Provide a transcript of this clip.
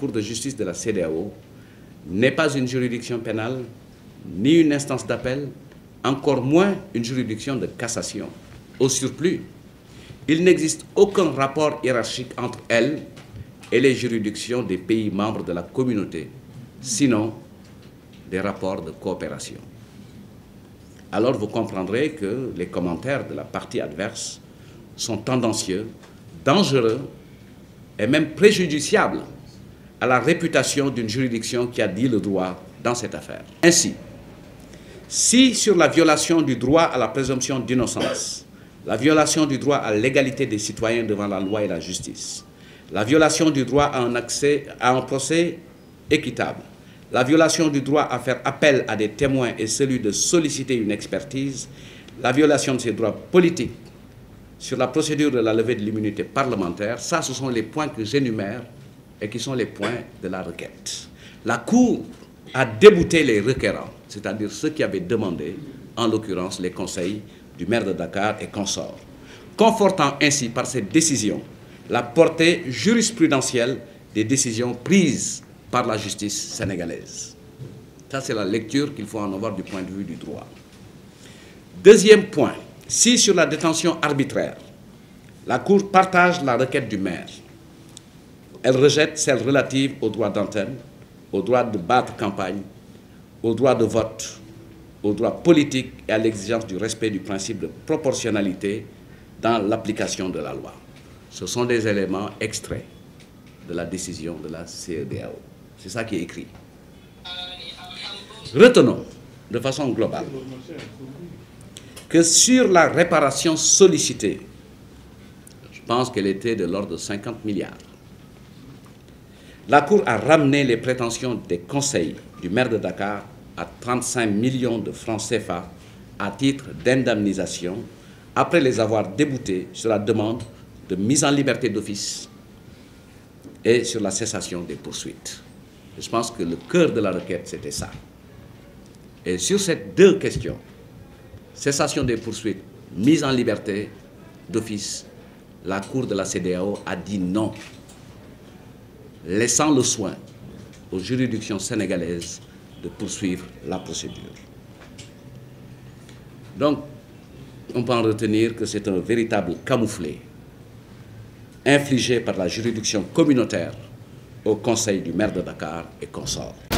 Cour de justice de la CEDEAO n'est pas une juridiction pénale, ni une instance d'appel, encore moins une juridiction de cassation. Au surplus, il n'existe aucun rapport hiérarchique entre elle et les juridictions des pays membres de la communauté, sinon des rapports de coopération. Alors vous comprendrez que les commentaires de la partie adverse sont tendancieux, dangereux et même préjudiciables à la réputation d'une juridiction qui a dit le droit dans cette affaire. Ainsi, si sur la violation du droit à la présomption d'innocence, la violation du droit à l'égalité des citoyens devant la loi et la justice, la violation du droit à un accès à un procès équitable, la violation du droit à faire appel à des témoins et celui de solliciter une expertise, la violation de ses droits politiques sur la procédure de la levée de l'immunité parlementaire, ça, ce sont les points que j'énumère et qui sont les points de la requête. La Cour a débouté les requérants, c'est-à-dire ceux qui avaient demandé, en l'occurrence les conseils du maire de Dakar et consorts, confortant ainsi par cette décision la portée jurisprudentielle des décisions prises par la justice sénégalaise. Ça, c'est la lecture qu'il faut en avoir du point de vue du droit. Deuxième point, si sur la détention arbitraire, la Cour partage la requête du maire, elle rejette celle relative au droit d'antenne, au droit de battre campagne, au droit de vote, au droit politique et à l'exigence du respect du principe de proportionnalité dans l'application de la loi. Ce sont des éléments extraits de la décision de la CEDEAO. C'est ça qui est écrit. Retenons de façon globale que sur la réparation sollicitée, je pense qu'elle était de l'ordre de 50 milliards, la Cour a ramené les prétentions des conseils du maire de Dakar à 35 millions de francs CFA à titre d'indemnisation après les avoir déboutés sur la demande de mise en liberté d'office et sur la cessation des poursuites. Je pense que le cœur de la requête, c'était ça. Et sur ces deux questions, cessation des poursuites, mise en liberté d'office, la Cour de la CEDEAO a dit non, laissant le soin aux juridictions sénégalaises de poursuivre la procédure. Donc, on peut en retenir que c'est un véritable camouflet infligé par la juridiction communautaire au conseil du maire de Dakar et consorts.